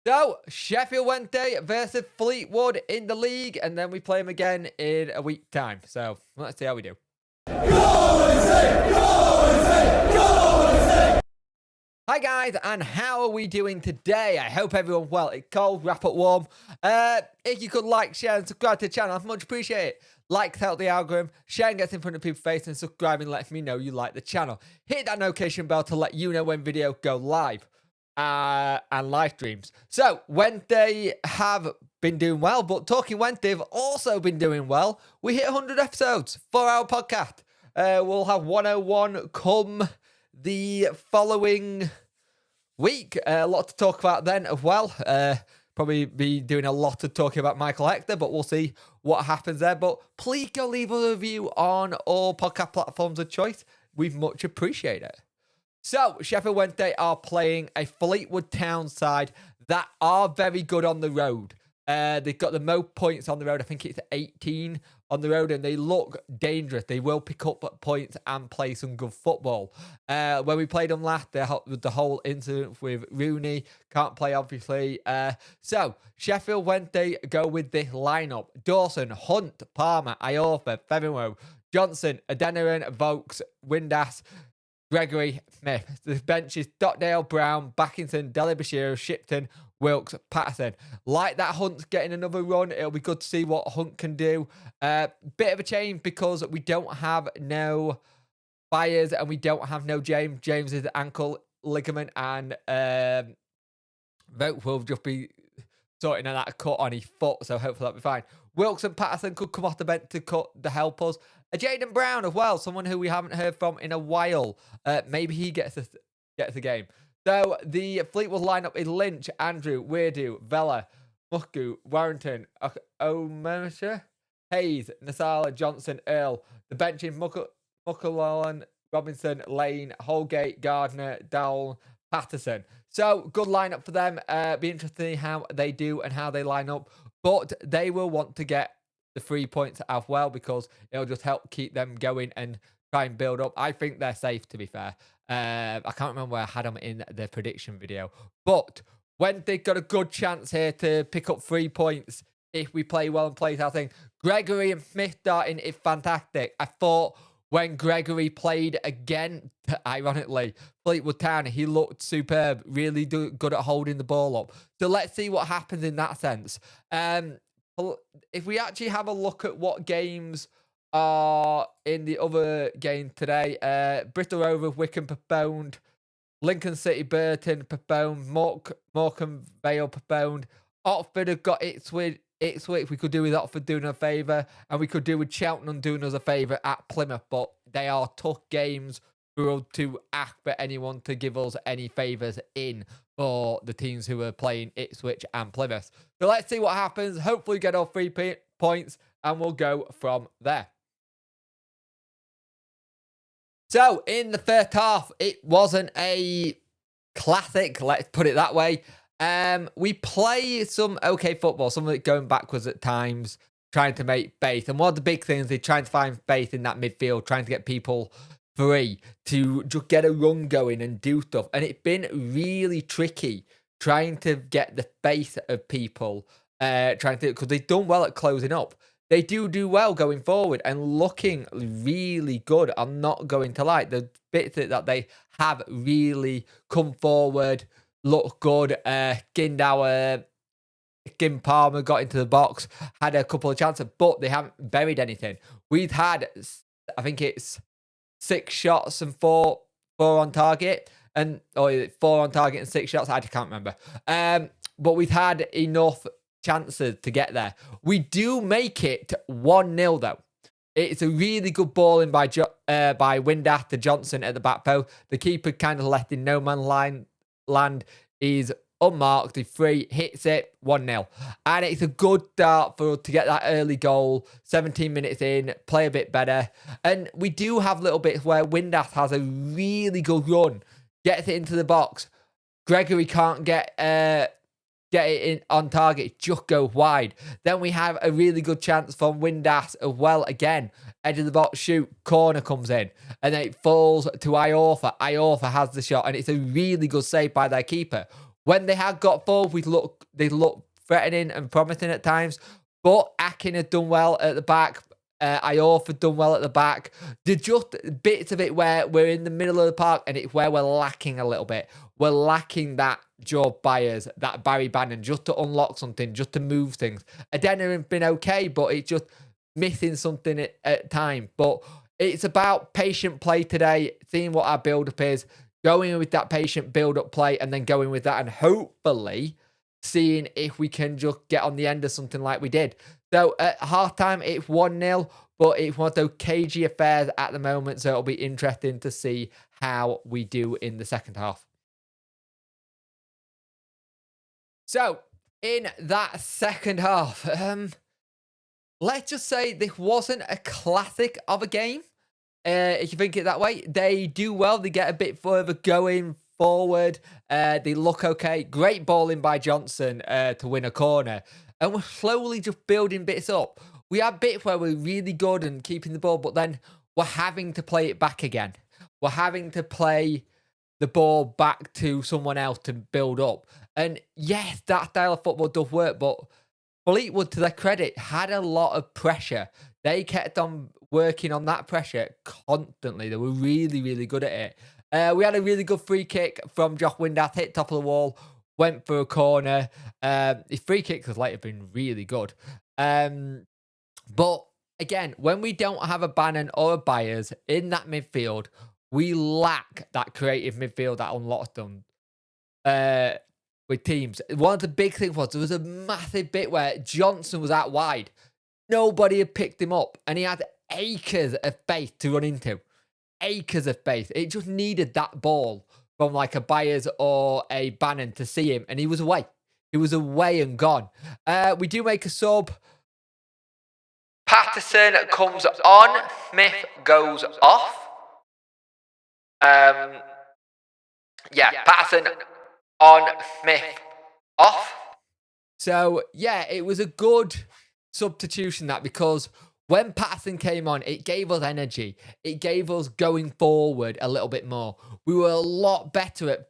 So, Sheffield Wednesday versus Fleetwood in the league, and then we play them again in a week's time. So, let's see how we do. Hi guys, and how are we doing today? I hope everyone's well. It's cold, wrap up warm. If you could like, share, and subscribe to the channel, I'd much appreciate it. Like helps the algorithm, sharing gets in front of people's face, and subscribing lets me know you like the channel. Hit that notification bell to let you know when videos go live. And live streams. So, Wednesday have been doing well, but Talking Wednesday have also been doing well. We hit 100 episodes for our podcast. We'll have 101 come the following week. A lot to talk about then as well. Probably be doing a lot of talking about Michael Hector, but we'll see what happens there. But please go leave a review on all podcast platforms of choice. We'd much appreciate it. So, Sheffield Wednesday are playing a Fleetwood Town side that are very good on the road. They've got the most points on the road. I think it's 18 on the road, and they look dangerous. They will pick up points and play some good football. When we played them last, the whole incident with Rooney, can't play, obviously. So, Sheffield Wednesday go with this lineup. Dawson, Hunt, Palmer, Iorfa, Featherwell, Johnson, Adeniran, Vokes, Windass, Gregory, Smith. The bench is Stockdale, Brown, Backinson, Delibashiro, Shipton, Wilkes, Patterson. Like that Hunt's getting another run. It'll be good to see what Hunt can do. Bit of a change because we don't have no Byers and we don't have no James. James is ankle ligament, and Vote will just be sorting out that cut on his foot, so hopefully that'll be fine. Wilkes and Patterson could come off the bench to help us. Jaden Brown as well, someone who we haven't heard from in a while. Maybe he gets a game. So the Fleetwood lineup is Lynch, Andrew, Weirdo, Vela, Musku, Warrington, Omersha, Hayes, Nasala, Johnson, Earl. The bench is Muckalan, Robinson, Lane, Holgate, Gardner, Dowell, Patterson. So good lineup for them. Be interesting how they do and how they line up. But they will want to get the 3 points as well, because it'll just help keep them going and try and build up. I think they're safe, to be fair. I can't remember where I had them in the prediction video. But when they've got a good chance here to pick up 3 points, if we play well and play, I think Gregory and Smith starting is fantastic. I thought when Gregory played again, ironically, Fleetwood Town, he looked superb, really good at holding the ball up. So let's see what happens in that sense. If we actually have a look at what games are in the other game today, Bristol Rovers, Wickham postponed, Lincoln City, Burton postponed, Morecambe Vale postponed, Oxford have got Ipswich. We could do with Oxford doing a favour, and we could do with Cheltenham doing us a favour at Plymouth, but they are tough games for us to ask for anyone to give us any favours in for the teams who are playing Ipswich and Plymouth. So let's see what happens. Hopefully get our 3 points, and we'll go from there. So in the first half, it wasn't a classic, let's put it that way. We play some okay football, some of it going backwards at times, trying to make faith. And one of the big things is trying to find faith in that midfield, trying to get people free to just get a run going and do stuff. And it's been really tricky trying to get the faith of people, because they've done well at closing up. They do well going forward and looking really good. I'm not going to lie. The bits that they have really come forward, look good. Gindauer, Kim Palmer got into the box, had a couple of chances, but they haven't buried anything. We've had, I think it's 6 shots and 4 on target, and 4 on target and 6 shots. I can't remember. But we've had enough chances to get there. We do make it 1-0 though. It's a really good ball in by Windass to Johnson at the back post. The keeper kind of left in no man land. He's unmarked, he's free, hits it, 1-0. And it's a good start for us to get that early goal, 17 minutes in, play a bit better. And we do have little bits where Windass has a really good run, gets it into the box. Gregory can't get it in on target, just go wide. Then we have a really good chance from Windass as well. Again, edge of the box, shoot, corner comes in, and then it falls to Iorfa. Iorfa has the shot, and it's a really good save by their keeper. When they had got forward, they looked threatening and promising at times. But Akin had done well at the back. Iorf had done well at the back. There's just bits of it where we're in the middle of the park and it's where we're lacking a little bit. We're lacking that Joe Byers, that Barry Bannon, just to unlock something, just to move things. Adeniran's been okay, but it's just missing something at time. But it's about patient play today, seeing what our build-up is, going with that patient build-up play, and then going with that, and hopefully seeing if we can just get on the end of something like we did. So at halftime, it's 1-0, but it's one of those cagey affairs at the moment, so it'll be interesting to see how we do in the second half. So, in that second half, let's just say this wasn't a classic of a game. If you think it that way, they do well. They get a bit further going forward. They look okay. Great balling by Johnson to win a corner. And we're slowly just building bits up. We have bits where we're really good and keeping the ball, but then we're having to play it back again. We're having to play the ball back to someone else to build up. And yes, that style of football does work, but Fleetwood, to their credit, had a lot of pressure. They kept on working on that pressure constantly. They were really, really good at it. We had a really good free kick from Josh Windass, hit top of the wall, went for a corner. His free kicks has later been really good. But again, when we don't have a Bannon or a Byers in that midfield, we lack that creative midfield that unlocks them with teams. One of the big things was there was a massive bit where Johnson was out wide. Nobody had picked him up, and he had acres of space to run into. Acres of space. It just needed that ball from like a Byers or a Bannon to see him, and he was away. He was away and gone. We do make a sub. Patterson comes on. Smith goes off. Patterson on, Smith off. So, yeah, it was a good substitution that, because when Patterson came on, it gave us energy. It gave us going forward a little bit more. We were a lot better at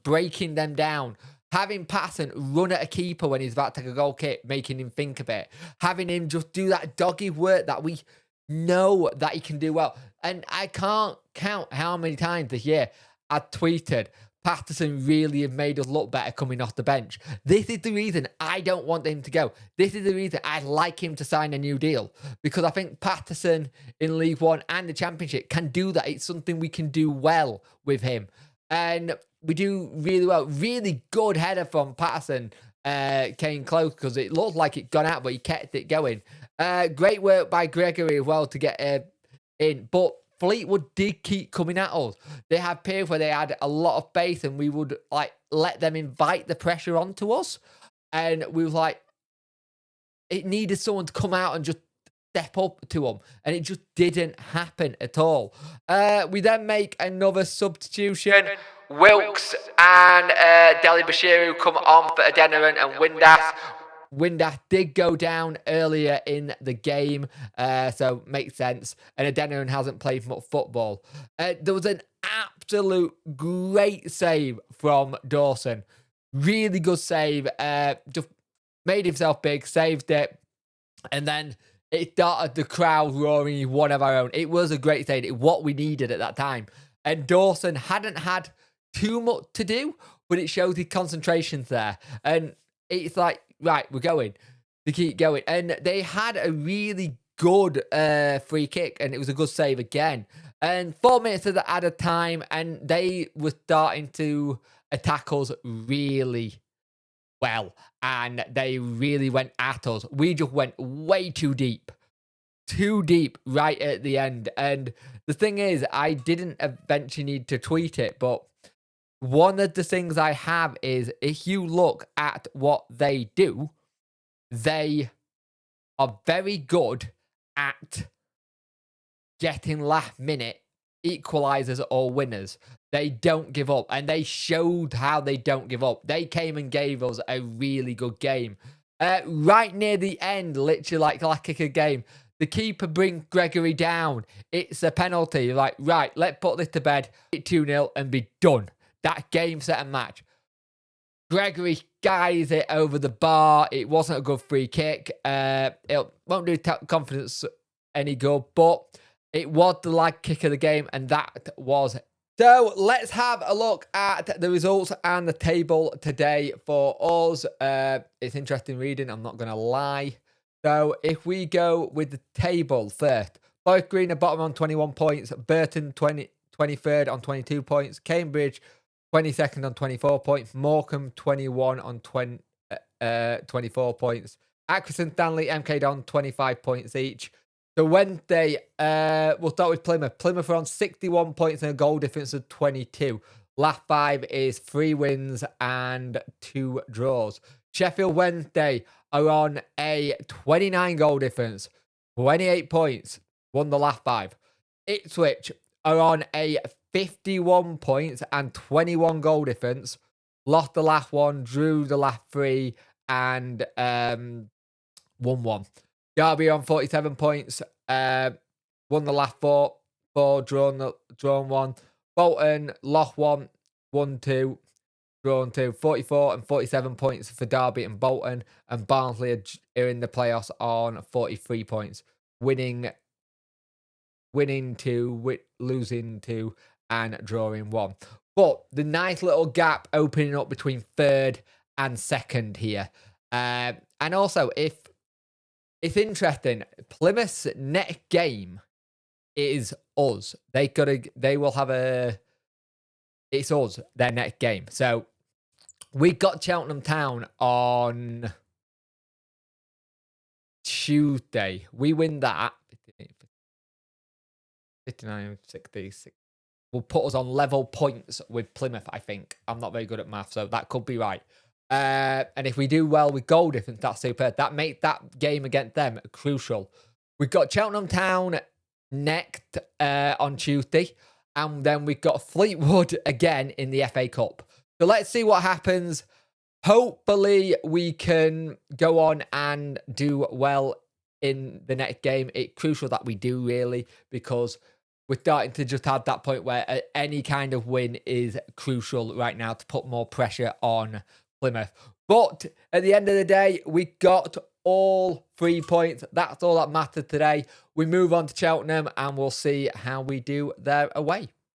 breaking them down. Having Patterson run at a keeper when he's about to take a goal kick, making him think a bit. Having him just do that doggy work that we know that he can do well. And I can't count how many times this year I tweeted, Patterson really have made us look better coming off the bench. This is the reason I don't want him to go. This is the reason I'd like him to sign a new deal. Because I think Patterson in League One and the Championship can do that. It's something we can do well with him. And we do really well. Really good header from Patterson. Came close because it looked like it gone out, but he kept it going. Great work by Gregory as well to get in. But Fleetwood did keep coming at us. They had periods where they had a lot of space and we would like let them invite the pressure onto us. And we were like, it needed someone to come out and just step up to them. And it just didn't happen at all. We then make another substitution. Wilkes and Deli Bashiru come on for Adeniran and Windass. Windass did go down earlier in the game, so makes sense. And Adeniran hasn't played much football. There was an absolute great save from Dawson. Really good save. Just made himself big, saved it. And then it started the crowd roaring, one of our own. It was a great save. It's what we needed at that time. And Dawson hadn't had too much to do, but it shows his concentration's there. And it's like, right, we're going to keep going. And they had a really good free kick, and it was a good save again. And 4 minutes of the added time, and they were starting to attack us really well. And they really went at us. We just went way too deep. Too deep right at the end. And the thing is, I didn't eventually need to tweet it, but one of the things I have is, if you look at what they do, they are very good at getting last minute equalizers or winners. They don't give up, and they showed how they don't give up. They came and gave us a really good game. Right near the end, literally like a game, the keeper brings Gregory down. It's a penalty. You're like, right, let's put this to bed, 2-0 and be done. That game, set, and match. Gregory guys it over the bar. It wasn't a good free kick. It won't do confidence any good, but it was the lag kick of the game, and that was it. So let's have a look at the results and the table today for us. It's interesting reading, I'm not going to lie. So if we go with the table first, Forest Green are bottom on 21 points, Burton 23rd on 22 points, Cambridge 22nd on 24 points, Morecambe 21 on 24 points, Accrington, Stanley, MK Don 25 points each. So Wednesday, we'll start with Plymouth. Plymouth are on 61 points and a goal difference of 22. Last 5 is 3 wins and 2 draws. Sheffield Wednesday are on a 29 goal difference, 28 points, won the last 5. Ipswich are on a 51 points and 21 goal difference, lost the last 1, drew the last 3, and won 1. Derby on 47 points, won the last 4, drawn 1. Bolton lost 1, won 2, drawn 2. 44 and 47 points for Derby and Bolton, and Barnsley are in the playoffs on 43 points, winning 2, losing 2, and drawing 1. But the nice little gap opening up between 3rd and 2nd here. And also, if it's interesting, Plymouth's next game is us. They will have it's us, their next game. So we got Cheltenham Town on Tuesday. We win that. 59, 66. Will put us on level points with Plymouth, I think. I'm not very good at math, so that could be right. And if we do well with goal difference, that's super. That makes that game against them crucial. We've got Cheltenham Town next on Tuesday. And then we've got Fleetwood again in the FA Cup. So let's see what happens. Hopefully we can go on and do well in the next game. It's crucial that we do, really, because we're starting to just have that point where any kind of win is crucial right now to put more pressure on Plymouth. But at the end of the day, we got all 3 points. That's all that mattered today. We move on to Cheltenham and we'll see how we do there away.